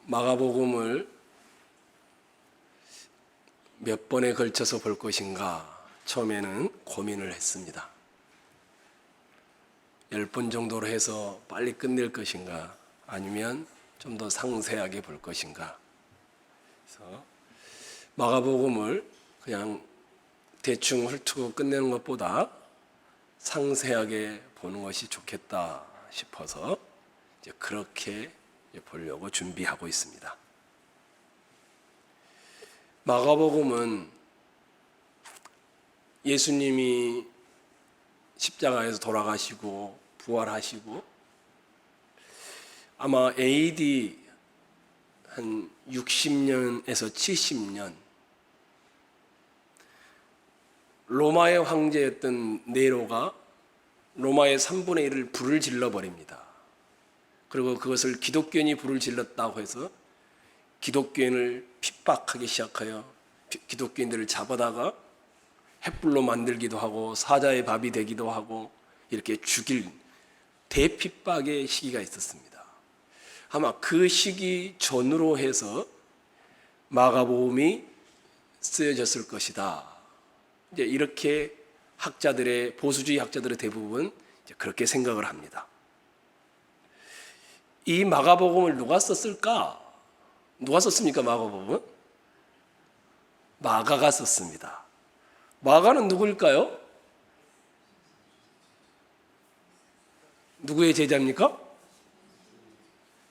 마가복음을 몇 번에 걸쳐서 볼 것인가 처음에는 고민을 했습니다. 10번 정도로 해서 빨리 끝낼 것인가 아니면 좀 더 상세하게 볼 것인가. 그래서 마가복음을 그냥 대충 훑고 끝내는 것보다 상세하게 보는 것이 좋겠다 싶어서 이제 그렇게 보려고 준비하고 있습니다. 마가복음은 예수님이 십자가에서 돌아가시고 부활하시고 아마 AD 한 60년에서 70년 로마의 황제였던 네로가 로마의 3분의 1을 불을 질러버립니다. 그리고 그것을 기독교인이 불을 질렀다고 해서 기독교인을 핍박하기 시작하여 기독교인들을 잡아다가 횃불로 만들기도 하고 사자의 밥이 되기도 하고 이렇게 죽일 대핍박의 시기가 있었습니다. 아마 그 시기 전후로 해서 마가복음이 쓰여졌을 것이다. 이제 이렇게 학자들의 보수주의 학자들의 대부분 그렇게 생각을 합니다. 이 마가복음을 누가 썼을까? 누가 썼습니까? 마가복음은? 마가가 썼습니다. 마가는 누구일까요? 누구의 제자입니까?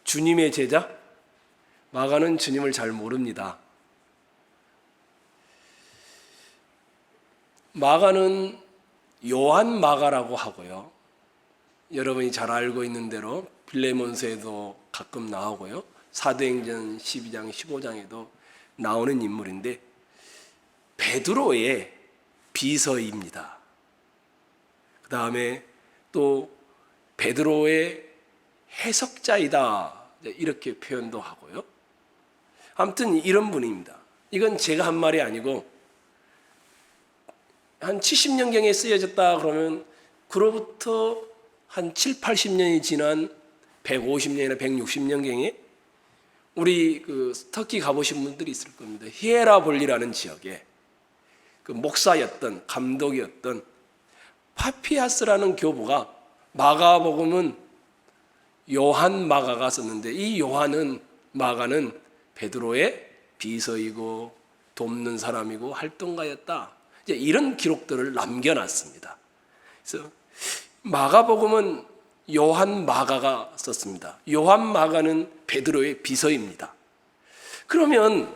주님의 제자? 마가는 주님을 잘 모릅니다. 마가는 요한 마가라고 하고요. 여러분이 잘 알고 있는 대로 빌레몬서에도 가끔 나오고요. 사도행전 12장, 15장에도 나오는 인물인데 베드로의 비서입니다. 그 다음에 또 베드로의 해석자이다 이렇게 표현도 하고요. 아무튼 이런 분입니다. 이건 제가 한 말이 아니고 한 70년경에 쓰여졌다 그러면 그로부터 한 7, 80년이 지난 150년이나 160년경에 우리 터키 가보신 분들이 있을 겁니다. 히에라볼리라는 지역에 그 목사였던 감독이었던 파피아스라는 교부가 마가복음은 요한 마가가 썼는데 이 요한은 마가는 베드로의 비서이고 돕는 사람이고 활동가였다. 이제 이런 기록들을 남겨놨습니다. 그래서 마가복음은 요한 마가가 썼습니다. 요한 마가는 베드로의 비서입니다. 그러면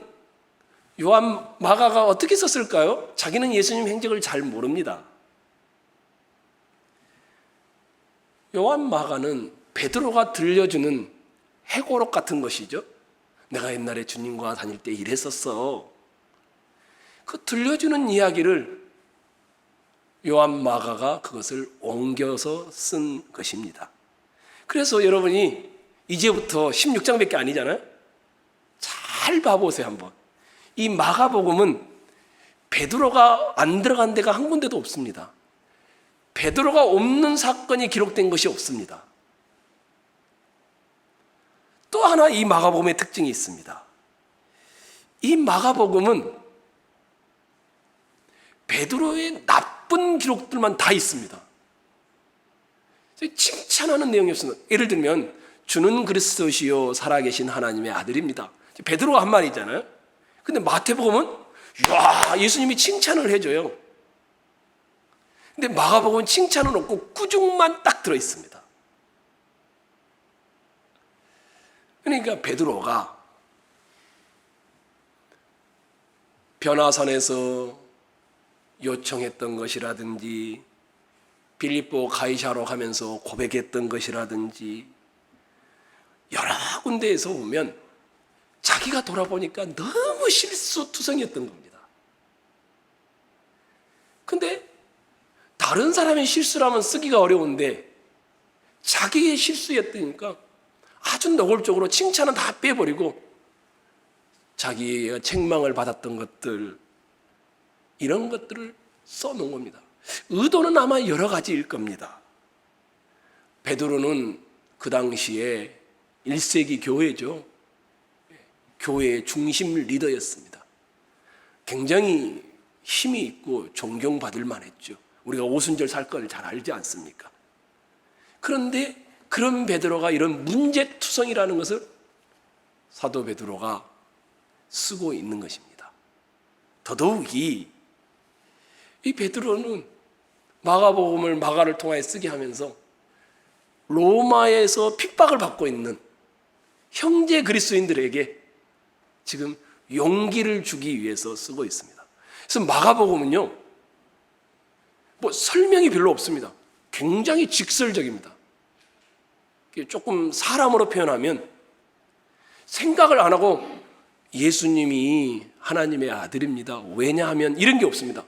요한 마가가 어떻게 썼을까요? 자기는 예수님 행적을 잘 모릅니다. 요한 마가는 베드로가 들려주는 해고록 같은 것이죠. 내가 옛날에 주님과 다닐 때 이랬었어. 그 들려주는 이야기를 요한 마가가 그것을 옮겨서 쓴 것입니다. 그래서 여러분이 이제부터 16장밖에 아니잖아요. 잘 봐보세요 한번. 이 마가복음은 베드로가 안 들어간 데가 한 군데도 없습니다. 베드로가 없는 사건이 기록된 것이 없습니다. 또 하나 이 마가복음의 특징이 있습니다. 이 마가복음은 베드로의 나쁜 기록들만 다 있습니다. 칭찬하는 내용이 없습니다. 예를 들면 주는 그리스도시요 살아계신 하나님의 아들입니다. 베드로가 한 말이잖아요. 근데 마태복음은 예수님이 칭찬을 해줘요. 근데 마가복음은 칭찬은 없고 꾸중만 딱 들어있습니다. 그러니까 베드로가 변화산에서 요청했던 것이라든지 빌립보 가이사로 가면서 고백했던 것이라든지 여러 군데에서 보면 자기가 돌아보니까 너무 실수투성이었던 겁니다. 근데 다른 사람의 실수라면 쓰기가 어려운데 자기의 실수였다니까 아주 노골적으로 칭찬은 다 빼버리고 자기가 책망을 받았던 것들 이런 것들을 써놓은 겁니다. 의도는 아마 여러 가지일 겁니다. 베드로는 그 당시에 1세기 교회죠. 교회의 중심 리더였습니다. 굉장히 힘이 있고 존경받을 만했죠. 우리가 오순절 사건을 잘 알지 않습니까? 그런데 그런 베드로가 이런 문제투성이라는 것을 사도 베드로가 쓰고 있는 것입니다. 더더욱이 이 베드로는 마가복음을 마가를 통하여 쓰게 하면서 로마에서 핍박을 받고 있는 형제 그리스도인들에게 지금 용기를 주기 위해서 쓰고 있습니다. 그래서 마가복음은요, 뭐 설명이 별로 없습니다. 굉장히 직설적입니다. 조금 사람으로 표현하면 생각을 안 하고 예수님이 하나님의 아들입니다. 왜냐하면 이런 게 없습니다.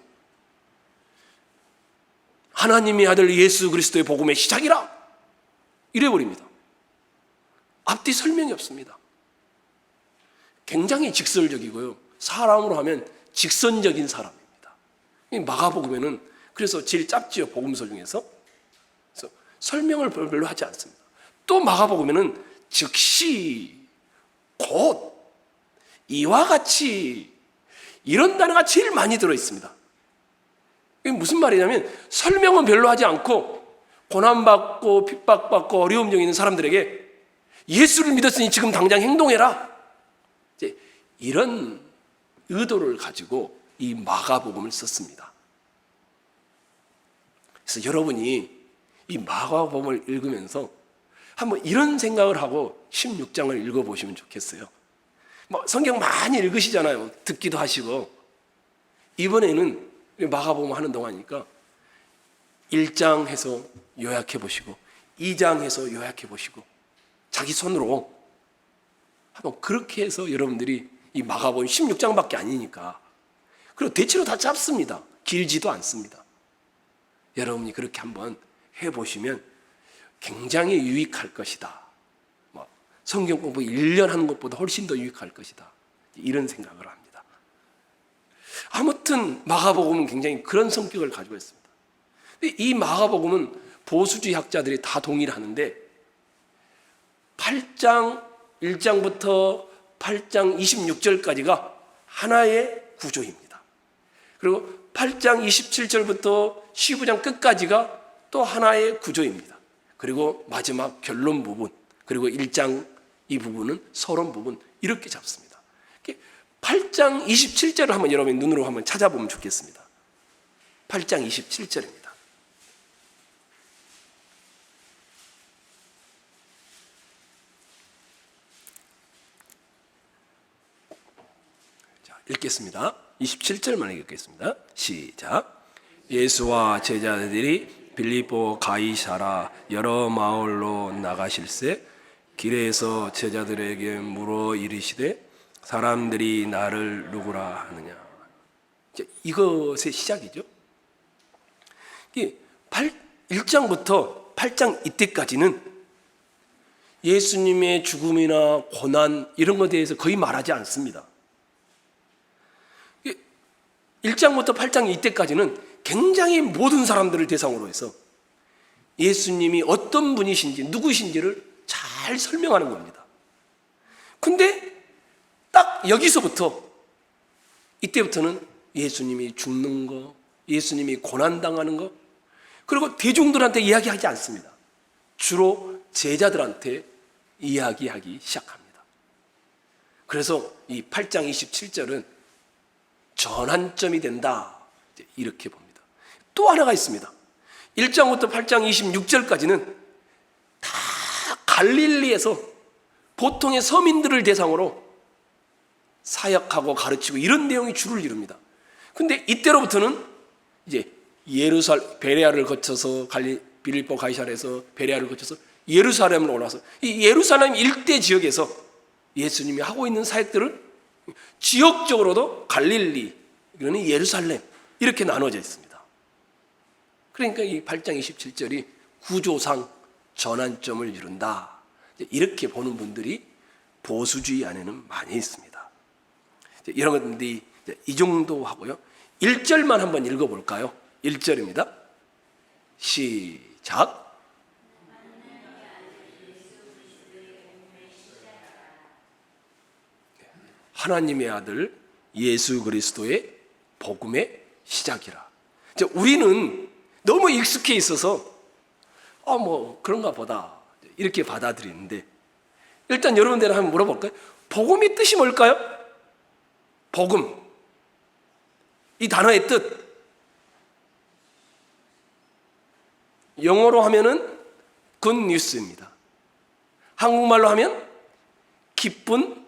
하나님의 아들 예수 그리스도의 복음의 시작이라 이래버립니다. 앞뒤 설명이 없습니다. 굉장히 직설적이고요, 사람으로 하면 직선적인 사람입니다. 마가복음에는 그래서 제일 짧지요, 복음서 중에서. 그래서 설명을 별로 하지 않습니다. 또 마가복음에는 즉시, 곧, 이와 같이 이런 단어가 제일 많이 들어있습니다. 이게 무슨 말이냐면 설명은 별로 하지 않고 고난받고 핍박받고 어려움 중에 있는 사람들에게 예수를 믿었으니 지금 당장 행동해라, 이제 이런 의도를 가지고 이 마가복음을 썼습니다. 그래서 여러분이 이 마가복음을 읽으면서 한번 이런 생각을 하고 16장을 읽어보시면 좋겠어요. 뭐 성경 많이 읽으시잖아요. 듣기도 하시고. 이번에는 마가복음 하는 동안이니까 1장 해서 요약해 보시고 2장 해서 요약해 보시고 자기 손으로 한번 그렇게 해서 여러분들이 이 마가복음 16장밖에 아니니까, 그리고 대체로 다 짧습니다. 길지도 않습니다. 여러분이 그렇게 한번 해보시면 굉장히 유익할 것이다. 성경 공부 1년 하는 것보다 훨씬 더 유익할 것이다. 이런 생각을 합니다. 아무튼 마가복음은 굉장히 그런 성격을 가지고 있습니다. 이 마가복음은 보수주의 학자들이 다 동의를 하는데 8장 1장부터 8장 26절까지가 하나의 구조입니다. 그리고 8장 27절부터 15장 끝까지가 또 하나의 구조입니다. 그리고 마지막 결론 부분, 그리고 1장 이 부분은 서론 부분, 이렇게 잡습니다. 8장 27절을 한번 여러분이 눈으로 한번 찾아보면 좋겠습니다. 8장 27절입니다. 자, 읽겠습니다. 27절만 읽겠습니다. 시작. 예수와 제자들이 빌립보 가이사라 여러 마을로 나가실새 길에서 제자들에게 물어 이르시되 사람들이 나를 누구라 하느냐. 이것의 시작이죠. 1장부터 8장 이때까지는 예수님의 죽음이나 고난 이런 것에 대해서 거의 말하지 않습니다. 1장부터 8장 이때까지는 굉장히 모든 사람들을 대상으로 해서 예수님이 어떤 분이신지 누구신지를 잘 설명하는 겁니다. 근데 딱 여기서부터 이때부터는 예수님이 죽는 거, 예수님이 고난당하는 거, 그리고 대중들한테 이야기하지 않습니다. 주로 제자들한테 이야기하기 시작합니다. 그래서 이 8장 27절은 전환점이 된다, 이렇게 봅니다. 또 하나가 있습니다. 1장부터 8장 26절까지는 다 갈릴리에서 보통의 서민들을 대상으로 사역하고 가르치고 이런 내용이 주를 이룹니다. 근데 이때로부터는 이제 베레아를 거쳐서 빌립보 가이사랴에서 베레아를 거쳐서 예루살렘으로 올라와서 이 예루살렘 일대 지역에서 예수님이 하고 있는 사역들을 지역적으로도 갈릴리, 이거는 예루살렘, 이렇게 나눠져 있습니다. 그러니까 이 8장 27절이 구조상 전환점을 이룬다, 이렇게 보는 분들이 보수주의 안에는 많이 있습니다. 이런 것들이 이 정도 하고요. 1절만 한번 읽어볼까요? 1절입니다. 시작. 하나님의 아들 예수 그리스도의 복음의 시작이라. 우리는 너무 익숙해 있어서 뭐 그런가 보다 이렇게 받아들이는데, 일단 여러분들 한번 물어볼까요? 복음의 뜻이 뭘까요? 복음, 이 단어의 뜻, 영어로 하면은 굿뉴스입니다. 한국말로 하면 기쁜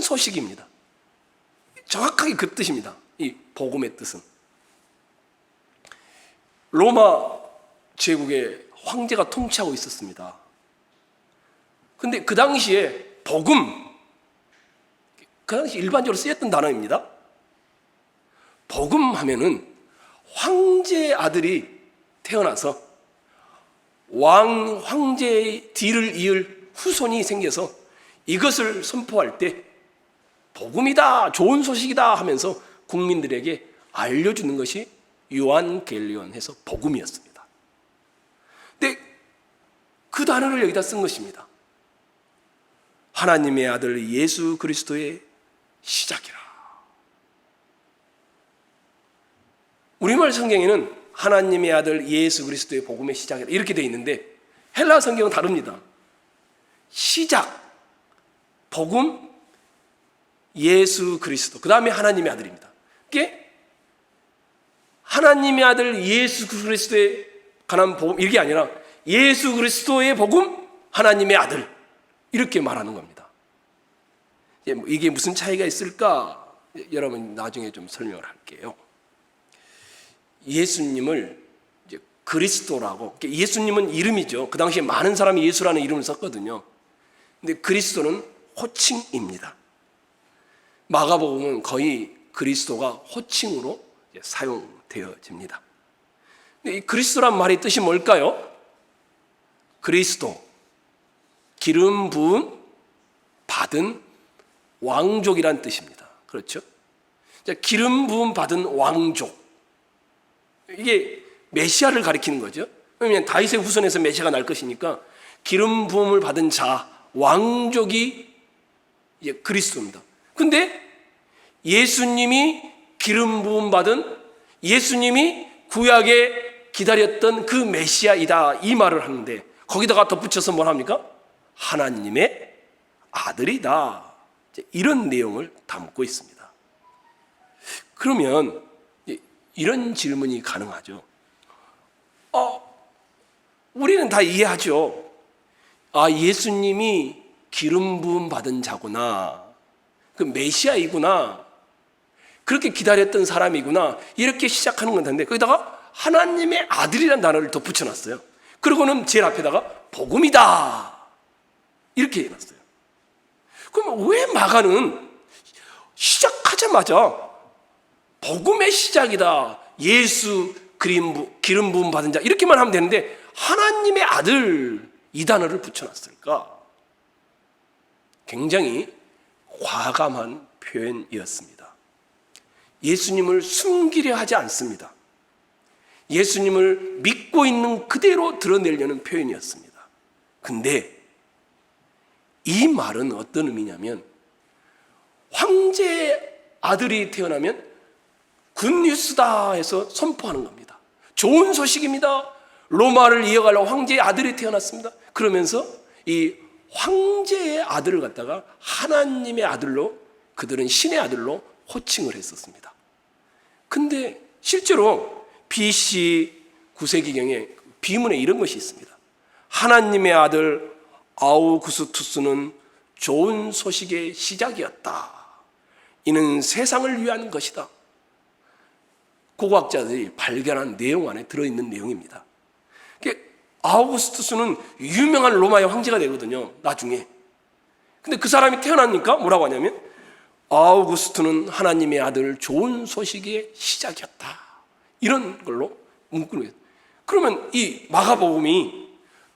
소식입니다. 정확하게 그 뜻입니다. 이 복음의 뜻은. 로마 제국의 황제가 통치하고 있었습니다. 근데 그 당시에 복음, 그 당시 일반적으로 쓰였던 단어입니다. 복음 하면은 황제의 아들이 태어나서 황제의 뒤를 이을 후손이 생겨서 이것을 선포할 때 복음이다, 좋은 소식이다 하면서 국민들에게 알려주는 것이 요한겔리온 해서 복음이었습니다. 근데 그 단어를 여기다 쓴 것입니다. 하나님의 아들 예수 그리스도의 시작이라. 우리말 성경에는 하나님의 아들 예수 그리스도의 복음의 시작이라 이렇게 되어 있는데, 헬라 성경은 다릅니다. 시작, 복음, 예수 그리스도, 그 다음에 하나님의 아들입니다. 이게 하나님의 아들 예수 그리스도에 관한 복음 이게 아니라 예수 그리스도의 복음, 하나님의 아들, 이렇게 말하는 겁니다. 이게 무슨 차이가 있을까? 여러분 나중에 좀 설명을 할게요. 예수님을 이제 그리스도라고, 예수님은 이름이죠. 그 당시에 많은 사람이 예수라는 이름을 썼거든요. 근데 그리스도는 호칭입니다. 마가복음은 거의 그리스도가 호칭으로 사용되어집니다. 근데 이 그리스도란 말의 뜻이 뭘까요? 그리스도, 기름 부은 받은 왕족이란 뜻입니다. 그렇죠? 기름 부음 받은 왕족, 이게 메시아를 가리키는 거죠. 왜냐하면 다윗의 후손에서 메시아가 날 것이니까 기름 부음을 받은 자, 왕족이 이제 그리스도입니다. 근데 예수님이 기름 부음 받은, 예수님이 구약에 기다렸던 그 메시아이다, 이 말을 하는데 거기다가 덧붙여서 뭘 합니까? 하나님의 아들이다, 이런 내용을 담고 있습니다. 그러면 이런 질문이 가능하죠. 우리는 다 이해하죠. 예수님이 기름 부음 받은 자구나, 그 메시아이구나, 그렇게 기다렸던 사람이구나, 이렇게 시작하는 건 되는데 거기다가 하나님의 아들이라는 단어를 덧붙여 놨어요. 그리고는 제일 앞에다가 복음이다, 이렇게 해놨어요. 그럼 왜 마가는 시작하자마자 복음의 시작이다, 예수 기름 부음 받은 자, 이렇게만 하면 되는데 하나님의 아들, 이 단어를 붙여놨을까? 굉장히 과감한 표현이었습니다. 예수님을 숨기려 하지 않습니다. 예수님을 믿고 있는 그대로 드러내려는 표현이었습니다. 근데 이 말은 어떤 의미냐면, 황제의 아들이 태어나면 굿뉴스다 해서 선포하는 겁니다. 좋은 소식입니다. 로마를 이어갈 황제의 아들이 태어났습니다. 그러면서 이 황제의 아들을 갖다가 하나님의 아들로, 그들은 신의 아들로 호칭을 했었습니다. 근데 실제로 BC 9세기경에 비문에 이런 것이 있습니다. 하나님의 아들 아우구스투스는 좋은 소식의 시작이었다. 이는 세상을 위한 것이다. 고고학자들이 발견한 내용 안에 들어있는 내용입니다. 아우구스투스는 유명한 로마의 황제가 되거든요, 나중에. 근데 그 사람이 태어나니까 뭐라고 하냐면, 아우구스투는 하나님의 아들, 좋은 소식의 시작이었다, 이런 걸로 문구를 해요. 그러면 이 마가복음이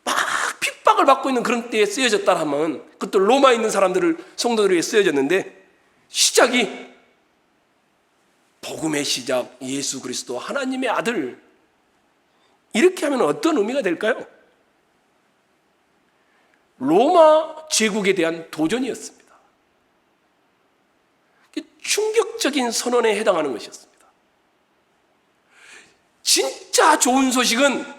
막 핍박을 받고 있는 그런 때에 쓰여졌다 하면, 그것도 로마에 있는 사람들을, 성도들을 위해 쓰여졌는데, 시작이 복음의 시작, 예수 그리스도 하나님의 아들, 이렇게 하면 어떤 의미가 될까요? 로마 제국에 대한 도전이었습니다. 충격적인 선언에 해당하는 것이었습니다. 진짜 좋은 소식은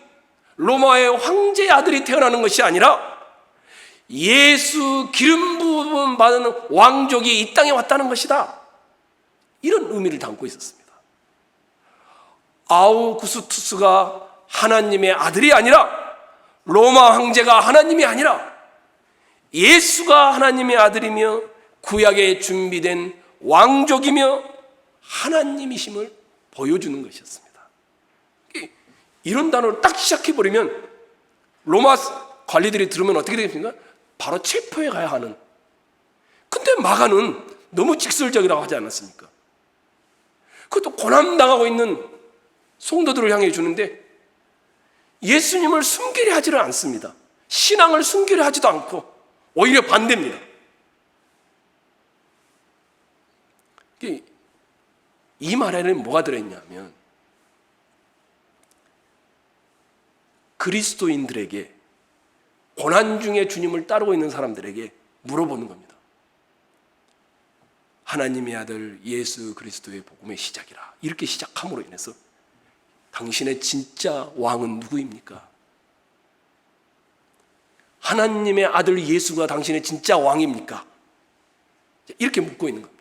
로마의 황제의 아들이 태어나는 것이 아니라 예수 기름 부음 받은 왕족이 이 땅에 왔다는 것이다. 이런 의미를 담고 있었습니다. 아우구스투스가 하나님의 아들이 아니라, 로마 황제가 하나님이 아니라 예수가 하나님의 아들이며 구약에 준비된 왕족이며 하나님이심을 보여주는 것이었습니다. 이런 단어를 딱 시작해버리면 로마 관리들이 들으면 어떻게 되겠습니까? 바로 체포해 가야 하는. 근데 마가는 너무 직설적이라고 하지 않았습니까? 그것도 고난당하고 있는 성도들을 향해 주는데 예수님을 순결히 하지를 않습니다. 신앙을 순결히 하지도 않고 오히려 반대입니다. 이 말에는 뭐가 들어있냐면 그리스도인들에게, 고난 중에 주님을 따르고 있는 사람들에게 물어보는 겁니다. 하나님의 아들 예수 그리스도의 복음의 시작이라. 이렇게 시작함으로 인해서 당신의 진짜 왕은 누구입니까? 하나님의 아들 예수가 당신의 진짜 왕입니까? 이렇게 묻고 있는 겁니다.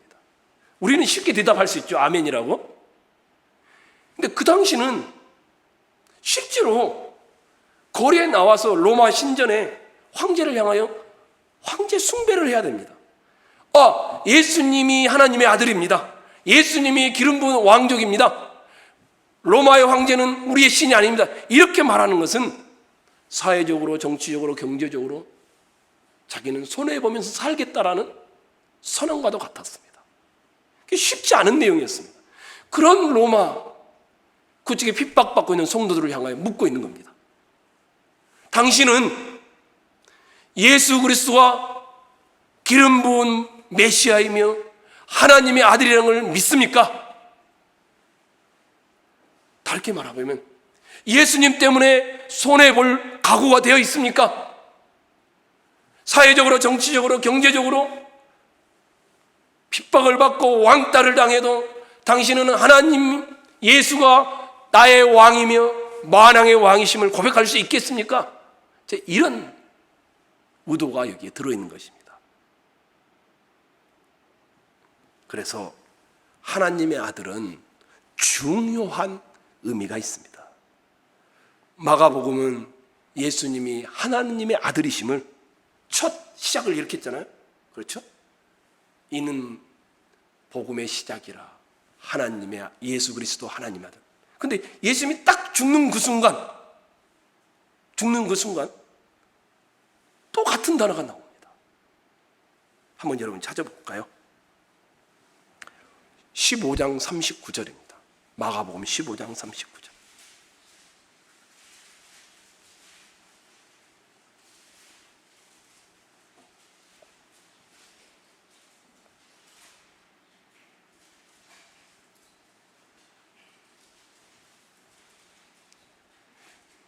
우리는 쉽게 대답할 수 있죠. 아멘이라고. 근데 그 당시는 실제로 거리에 나와서 로마 신전에 황제를 향하여 황제 숭배를 해야 됩니다. 예수님이 하나님의 아들입니다. 예수님이 기름 부은 왕족입니다. 로마의 황제는 우리의 신이 아닙니다. 이렇게 말하는 것은 사회적으로, 정치적으로, 경제적으로 자기는 손해보면서 살겠다라는 선언과도 같았습니다. 그게 쉽지 않은 내용이었습니다. 그런 로마, 그쪽에 핍박받고 있는 성도들을 향하여 묻고 있는 겁니다. 당신은 예수 그리스도가 기름 부은 메시아이며 하나님의 아들이라는 걸 믿습니까? 다르게 말하면 예수님 때문에 손해볼 각오가 되어 있습니까? 사회적으로, 정치적으로, 경제적으로 핍박을 받고 왕따를 당해도 당신은 하나님 예수가 나의 왕이며 만왕의 왕이심을 고백할 수 있겠습니까? 이런 의도가 여기에 들어있는 것입니다. 그래서 하나님의 아들은 중요한 의미가 있습니다. 마가복음은 예수님이 하나님의 아들이심을 첫 시작을 이렇게 했잖아요. 그렇죠? 이는 복음의 시작이라. 하나님의 예수 그리스도 하나님의 아들. 근데 예수님이 딱 죽는 그 순간 또 같은 단어가 나옵니다. 한번 여러분 찾아볼까요? 15장 39절입니다. 마가복음 15장 39절.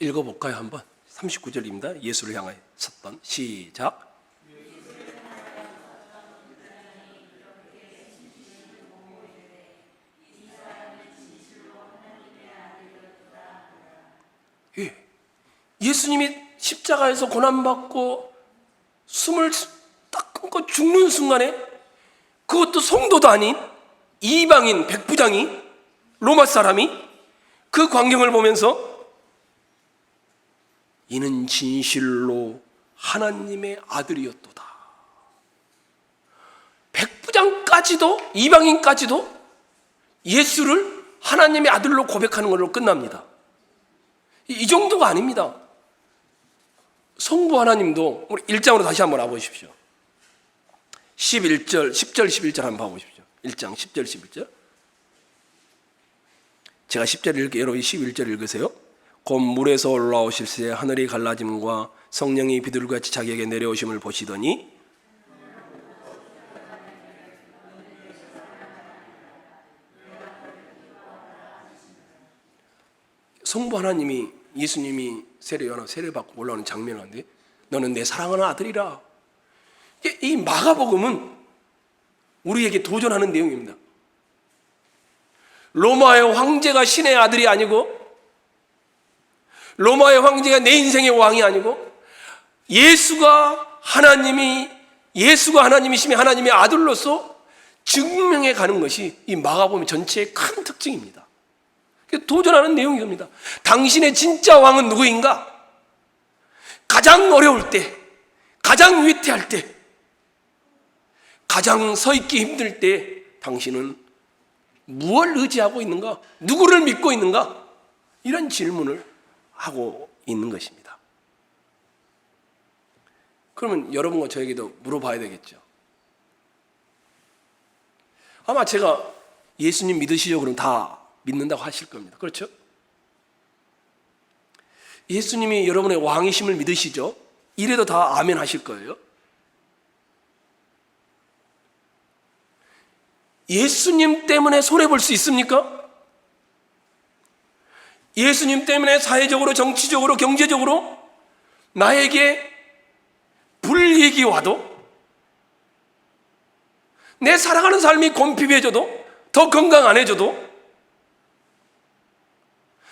읽어볼까요? 한번. 39절입니다. 예수를 향하여 섰던. 시작. 예수님이 십자가에서 고난받고 숨을 딱 끊고 죽는 순간에, 그것도 성도도 아닌 이방인 백부장이, 로마 사람이 그 광경을 보면서 이는 진실로 하나님의 아들이었도다. 백부장까지도, 이방인까지도 예수를 하나님의 아들로 고백하는 걸로 끝납니다. 이 정도가 아닙니다. 성부 하나님도, 우리 1장으로 다시 한번 와보십시오. 11절, 10절, 11절 한번 봐보십시오. 1장 10절, 11절. 제가 10절 읽게, 여러분이 11절 읽으세요. 곧 물에서 올라오실새 하늘이 갈라짐과 성령이 비둘기같이 자기에게 내려오심을 보시더니 성부 하나님이, 예수님이 세례 받고 올라오는 장면을 하는데, 너는 내 사랑하는 아들이라. 이 마가복음은 우리에게 도전하는 내용입니다. 로마의 황제가 신의 아들이 아니고, 로마의 황제가 내 인생의 왕이 아니고, 예수가 하나님이시며 하나님의 아들로서 증명해 가는 것이 이 마가복음 전체의 큰 특징입니다. 도전하는 내용이 겁니다. 당신의 진짜 왕은 누구인가? 가장 어려울 때, 가장 위태할 때, 가장 서 있기 힘들 때 당신은 무엇을 의지하고 있는가? 누구를 믿고 있는가? 이런 질문을 하고 있는 것입니다. 그러면 여러분과 저에게도 물어봐야 되겠죠. 아마 제가 예수님 믿으시죠? 그럼 다 믿는다고 하실 겁니다. 그렇죠? 예수님이 여러분의 왕이심을 믿으시죠? 이래도 다 아멘 하실 거예요. 예수님 때문에 손해볼 수 있습니까? 예수님 때문에 사회적으로, 정치적으로, 경제적으로 나에게 불이익이 와도, 내 살아가는 삶이 곤핍해져도, 더 건강 안 해져도,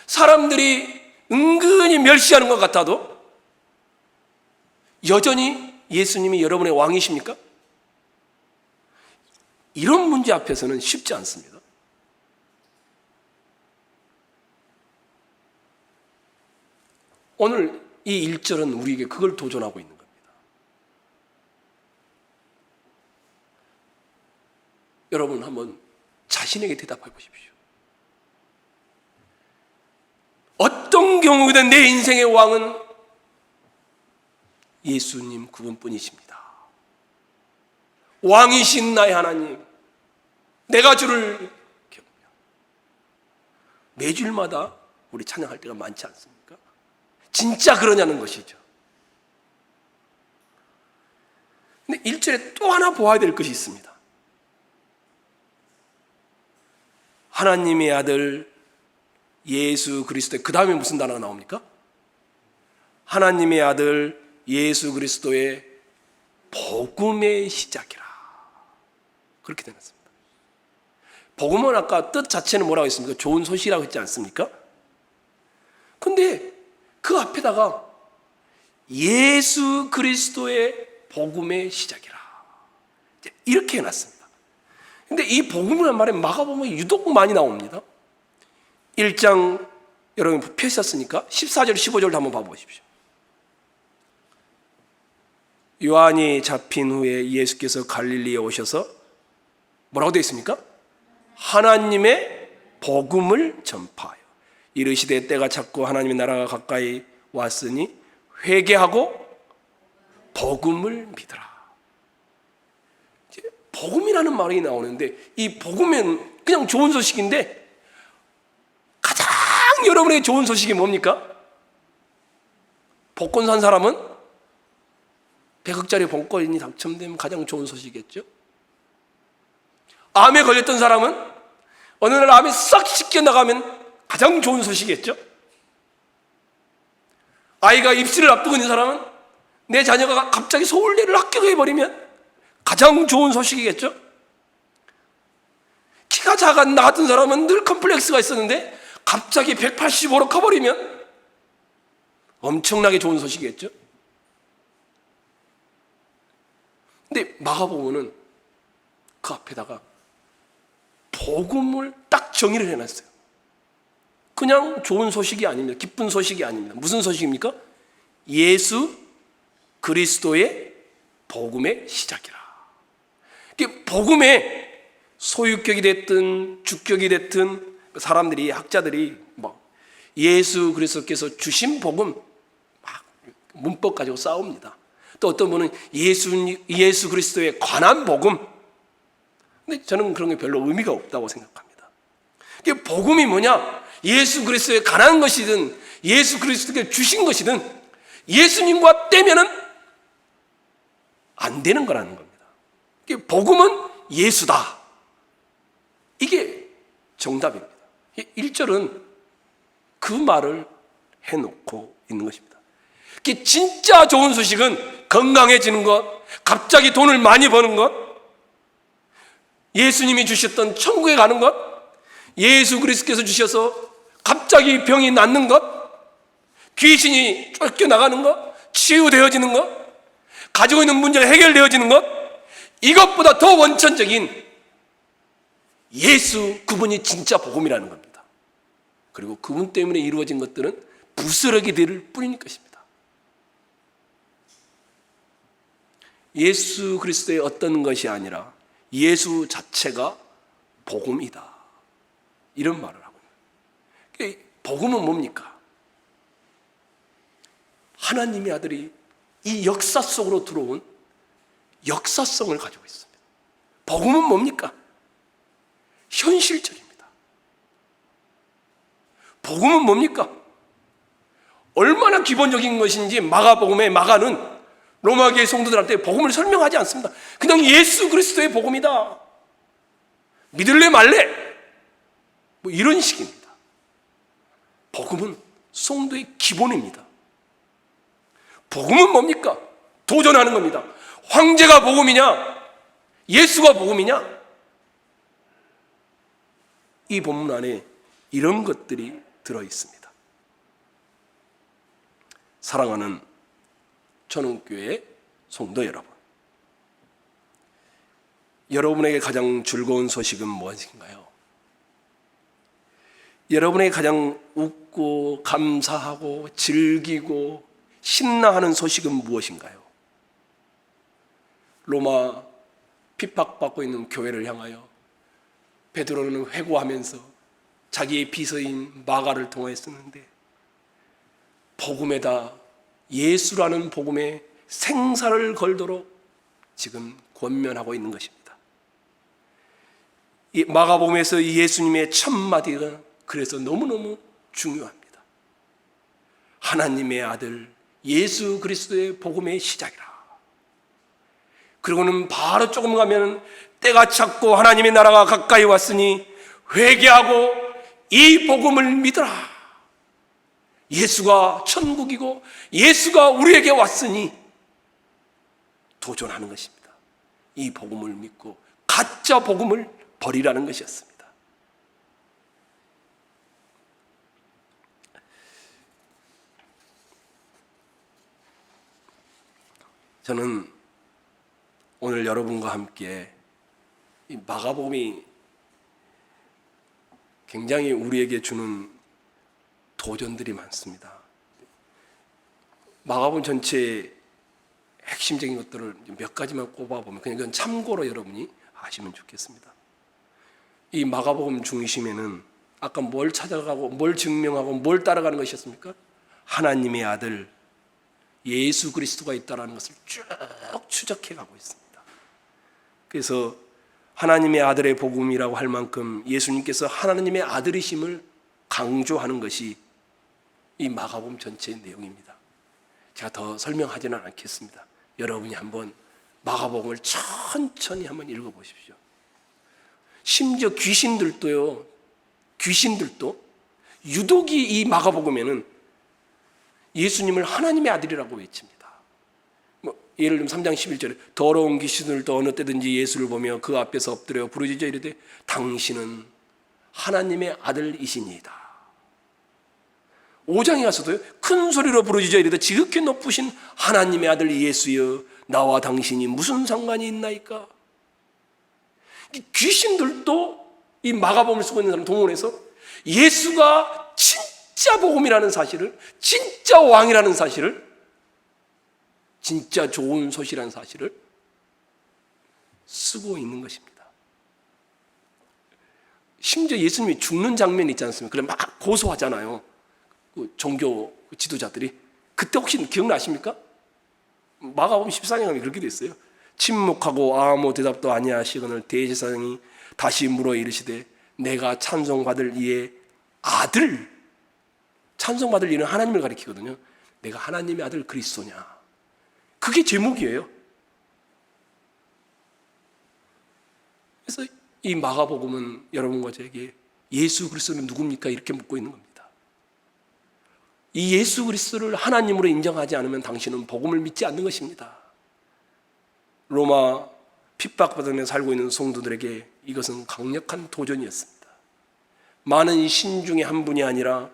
사람들이 은근히 멸시하는 것 같아도 여전히 예수님이 여러분의 왕이십니까? 이런 문제 앞에서는 쉽지 않습니다. 오늘 이 1절은 우리에게 그걸 도전하고 있는 겁니다. 여러분 한번 자신에게 대답해 보십시오. 어떤 경우든 내 인생의 왕은 예수님 그분뿐이십니다. 왕이신 나의 하나님, 내가 주를 경외하며. 매주일마다 우리 찬양할 때가 많지 않습니까? 진짜 그러냐는 것이죠. 근데 1절에 또 하나 보아야 될 것이 있습니다. 하나님의 아들 예수 그리스도의, 그 다음에 무슨 단어가 나옵니까? 하나님의 아들 예수 그리스도의 복음의 시작이라. 그렇게 되었습니다. 복음은 아까 뜻 자체는 뭐라고 했습니까? 좋은 소식이라고 했지 않습니까? 근데 그 앞에다가 예수 그리스도의 복음의 시작이라 이렇게 해놨습니다. 근데 이 복음이라는 말에 마가복음에 유독 많이 나옵니다. 1장 여러분 펴셨으니까 14절 15절도 한번 봐보십시오. 요한이 잡힌 후에 예수께서 갈릴리에 오셔서 뭐라고 되어 있습니까? 하나님의 복음을 전파하여 이르시되 때가 찼고 하나님의 나라가 가까이 왔으니 회개하고 복음을 믿으라. 복음이라는 말이 나오는데 이 복음은 그냥 좋은 소식인데 가장 여러분에게 좋은 소식이 뭡니까? 복권 산 사람은 100억짜리 복권이 당첨되면 가장 좋은 소식이겠죠? 암에 걸렸던 사람은 어느 날 암이 싹 씻겨나가면 가장 좋은 소식이겠죠? 아이가 입시를 앞두고 있는 사람은 내 자녀가 갑자기 서울대를 합격해버리면 가장 좋은 소식이겠죠? 키가 나 같은 사람은 늘 컴플렉스가 있었는데 갑자기 185로 커버리면 엄청나게 좋은 소식이겠죠? 근데 마가복음은 그 앞에다가 복음을 딱 정의를 해놨어요. 그냥 좋은 소식이 아닙니다. 기쁜 소식이 아닙니다. 무슨 소식입니까? 예수 그리스도의 복음의 시작이라. 복음에 소유격이 됐든 주격이 됐든 사람들이, 학자들이 예수 그리스도께서 주신 복음 막 문법 가지고 싸웁니다. 또 어떤 분은 예수 그리스도에 관한 복음. 근데 저는 그런 게 별로 의미가 없다고 생각합니다. 복음이 뭐냐? 예수 그리스도에 관한 것이든 예수 그리스도께 주신 것이든 예수님과 떼면은 안 되는 거라는 겁니다. 복음은 예수다. 이게 정답입니다. 1절은 그 말을 해놓고 있는 것입니다. 진짜 좋은 소식은 건강해지는 것, 갑자기 돈을 많이 버는 것, 예수님이 주셨던 천국에 가는 것, 예수 그리스도께서 주셔서 갑자기 병이 낫는 것, 귀신이 쫓겨나가는 것, 치유되어지는 것, 가지고 있는 문제가 해결되어지는 것, 이것보다 더 원천적인 예수 그분이 진짜 복음이라는 겁니다. 그리고 그분 때문에 이루어진 것들은 부스러기 될 뿐인 것입니다. 예수 그리스도의 어떤 것이 아니라 예수 자체가 복음이다, 이런 말을 하고 있는 거예요. 복음은 뭡니까? 하나님의 아들이 이 역사 속으로 들어온 역사성을 가지고 있습니다. 복음은 뭡니까? 현실적입니다. 복음은 뭡니까? 얼마나 기본적인 것인지 마가복음의 마가는 로마교회 성도들한테 복음을 설명하지 않습니다. 그냥 예수 그리스도의 복음이다, 믿을래 말래, 뭐 이런 식입니다. 복음은 성도의 기본입니다. 복음은 뭡니까? 도전하는 겁니다. 황제가 복음이냐, 예수가 복음이냐? 이 본문 안에 이런 것들이 들어있습니다. 사랑하는 천운교회 성도 여러분, 여러분에게 가장 즐거운 소식은 무엇인가요? 여러분에게 가장 웃고 감사하고 즐기고 신나하는 소식은 무엇인가요? 로마 핍박받고 있는 교회를 향하여 베드로는 회고하면서 자기의 비서인 마가를 통하였었는데 복음에다 예수라는 복음에 생사를 걸도록 지금 권면하고 있는 것입니다. 이 마가복음에서 예수님의 첫 마디가 그래서 너무너무 중요합니다. 하나님의 아들 예수 그리스도의 복음의 시작이라. 그리고는 바로 조금 가면 때가 찼고 하나님의 나라가 가까이 왔으니 회개하고 이 복음을 믿으라. 예수가 천국이고 예수가 우리에게 왔으니 도전하는 것입니다. 이 복음을 믿고 가짜 복음을 버리라는 것이었습니다. 저는 오늘 여러분과 함께 이 마가복음이 굉장히 우리에게 주는 도전들이 많습니다. 마가복음 전체의 핵심적인 것들을 몇 가지만 꼽아보면 그냥 이건 참고로 여러분이 아시면 좋겠습니다. 이 마가복음 중심에는 아까 뭘 찾아가고 뭘 증명하고 뭘 따라가는 것이었습니까? 하나님의 아들 예수 그리스도가 있다는 것을 쭉 추적해 가고 있습니다. 그래서 하나님의 아들의 복음이라고 할 만큼 예수님께서 하나님의 아들이심을 강조하는 것이 이 마가복음 전체의 내용입니다. 제가 더 설명하지는 않겠습니다. 여러분이 한번 마가복음을 천천히 한번 읽어보십시오. 심지어 귀신들도 유독이 이 마가복음에는 예수님을 하나님의 아들이라고 외칩니다. 예를 들면 3장 11절에 더러운 귀신들도 어느 때든지 예수를 보며 그 앞에서 엎드려 부르짖어 이르되 당신은 하나님의 아들이시니이다. 5장에 가서도요, 큰 소리로 부르짖어 이르되 지극히 높으신 하나님의 아들 예수여 나와 당신이 무슨 상관이 있나이까. 귀신들도 이 마가복음을 쓰고 있는 사람 동원해서 예수가 진짜 복음이라는 사실을, 진짜 왕이라는 사실을, 진짜 좋은 소식이라는 사실을 쓰고 있는 것입니다. 심지어 예수님이 죽는 장면이 있지 않습니까? 그래 막 고소하잖아요. 그 종교 지도자들이. 그때 혹시 기억나십니까? 마가복음 14장에 가면 그렇게 돼 있어요. 침묵하고 아무 대답도 아니하시거늘 대제사장이 다시 물어 이르시되 내가 찬송받을 이의 아들, 찬송받을 이는 하나님을 가리키거든요. 내가 하나님의 아들 그리스도냐. 그게 제목이에요. 그래서 이 마가복음은 여러분과 저에게 예수 그리스도는 누굽니까? 이렇게 묻고 있는 겁니다. 이 예수 그리스도를 하나님으로 인정하지 않으면 당신은 복음을 믿지 않는 것입니다. 로마 핍박받으며 살고 있는 성도들에게 이것은 강력한 도전이었습니다. 많은 신 중에 한 분이 아니라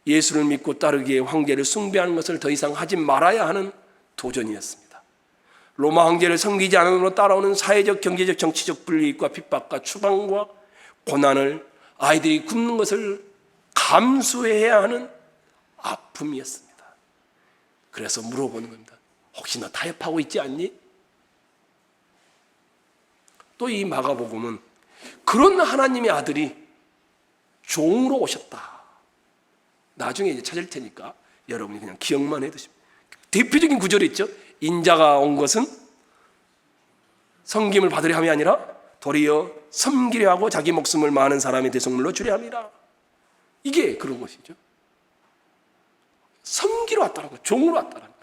예수를 믿고 따르기에 황제를 숭배하는 것을 더 이상 하지 말아야 하는 도전이었습니다. 로마 황제를 섬기지 않음으로 따라오는 사회적, 경제적, 정치적 불이익과 핍박과 추방과 고난을 아이들이 굶는 것을 감수해야 하는 아픔이었습니다. 그래서 물어보는 겁니다. 혹시 너 타협하고 있지 않니? 또 이 마가복음은 그런 하나님의 아들이 종으로 오셨다. 나중에 이제 찾을 테니까 여러분이 그냥 기억만 해두시면. 대표적인 구절이 있죠. 인자가 온 것은 섬김을 받으려 함이 아니라 도리어 섬기려 하고 자기 목숨을 많은 사람의 대속물로 주려 함이라. 이게 그런 것이죠. 섬기러 왔다는 거, 종으로 왔다는 거.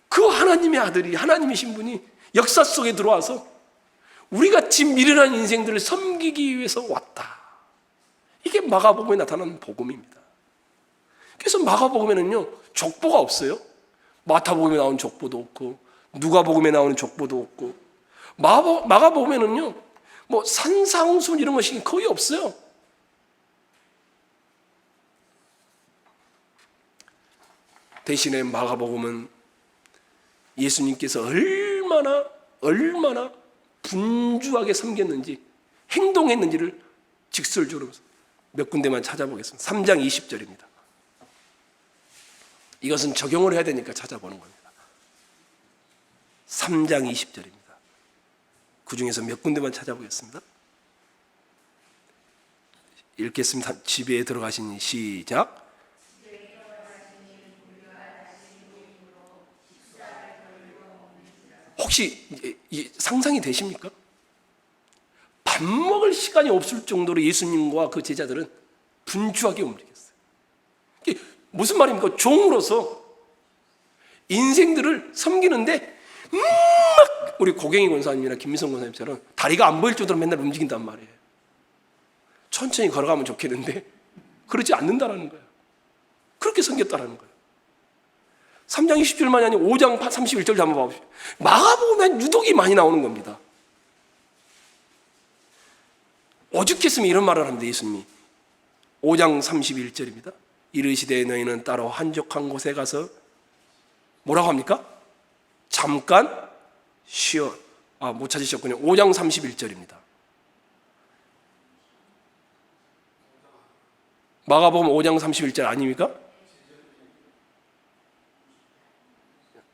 그 하나님의 아들이, 하나님이신 분이 역사 속에 들어와서 우리같이 미련한 인생들을 섬기기 위해서 왔다. 이게 마가복음에 나타나는 복음입니다. 그래서 마가복음에는요, 족보가 없어요. 마타복음에 나오는 족보도 없고, 누가복음에 나오는 족보도 없고, 마가복음에는요, 뭐 산상순 이런 것이 거의 없어요. 대신에 마가복음은 예수님께서 얼마나 분주하게 섬겼는지, 행동했는지를 직설적으로 몇 군데만 찾아보겠습니다. 3장 20절입니다. 이것은 적용을 해야 되니까 찾아보는 겁니다. 3장 20절입니다. 그 중에서 몇 군데만 찾아보겠습니다. 읽겠습니다. 집에 들어가시니 시작. 혹시 상상이 되십니까? 밥 먹을 시간이 없을 정도로 예수님과 그 제자들은 분주하게 움직였어요. 이게 무슨 말입니까? 종으로서 인생들을 섬기는데 막 우리 고갱이 권사님이나 김미성 권사님처럼 다리가 안 보일 정도로 맨날 움직인단 말이에요. 천천히 걸어가면 좋겠는데 그러지 않는다라는 거예요. 그렇게 섬겼다라는 거예요. 3장 20절만이 아니고 5장 31절도 한번 봐보십시오. 마가복음에 유독이 많이 나오는 겁니다. 오죽했으면 이런 말을 합니다. 예수님이 5장 31절입니다. 이르시되 너희는 따로 한적한 곳에 가서 뭐라고 합니까? 잠깐 쉬어. 못 찾으셨군요. 5장 31절입니다. 마가복음 5장 31절 아닙니까?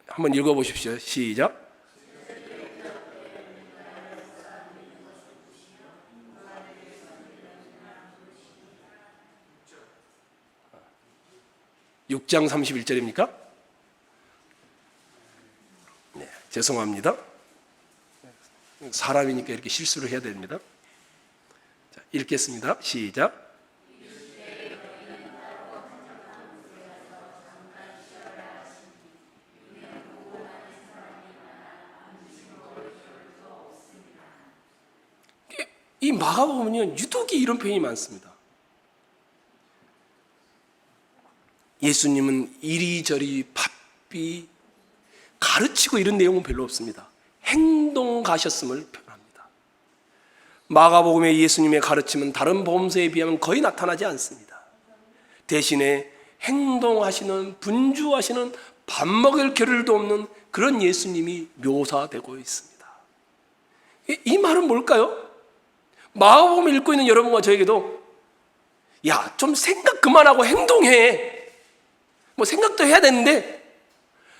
한번 읽어보십시오. 시작. (6장 31절입니까? 네, 죄송합니다. 사람이니까 이렇게 실수를 해야 됩니다. 자, 읽겠습니다. 시작. 이 마가복음은요, 유독이 이런 표현이 많습니다. 예수님은 이리저리 바삐 가르치고 이런 내용은 별로 없습니다. 행동가셨음을 표현합니다. 마가복음의 예수님의 가르침은 다른 복음서에 비하면 거의 나타나지 않습니다. 대신에 행동하시는, 분주하시는, 밥 먹을 겨를도 없는 그런 예수님이 묘사되고 있습니다. 이 말은 뭘까요? 마가복음을 읽고 있는 여러분과 저에게도 야, 좀 생각 그만하고 행동해. 뭐 생각도 해야 되는데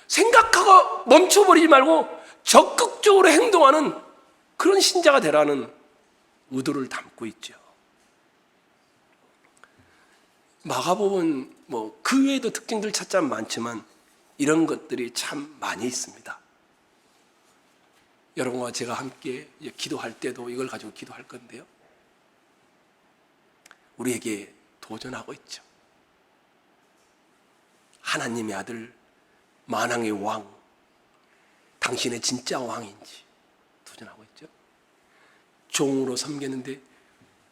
생각하고 멈춰버리지 말고 적극적으로 행동하는 그런 신자가 되라는 의도를 담고 있죠. 마가복음은 뭐 그 외에도 특징들 찾자면 많지만 이런 것들이 참 많이 있습니다. 여러분과 제가 함께 기도할 때도 이걸 가지고 기도할 건데요. 우리에게 도전하고 있죠. 하나님의 아들, 만왕의 왕, 당신의 진짜 왕인지 도전하고 있죠. 종으로 섬겼는데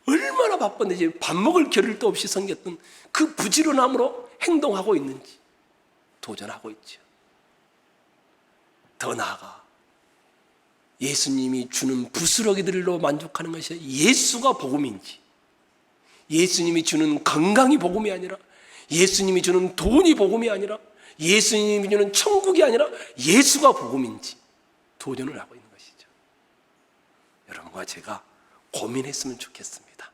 얼마나 바쁜데 밥 먹을 겨를도 없이 섬겼던 그 부지런함으로 행동하고 있는지 도전하고 있죠. 더 나아가 예수님이 주는 부스러기들로 만족하는 것이 예수가 복음인지 예수님이 주는 건강이 복음이 아니라, 예수님이 주는 돈이 복음이 아니라, 예수님이 주는 천국이 아니라 예수가 복음인지 도전을 하고 있는 것이죠. 여러분과 제가 고민했으면 좋겠습니다.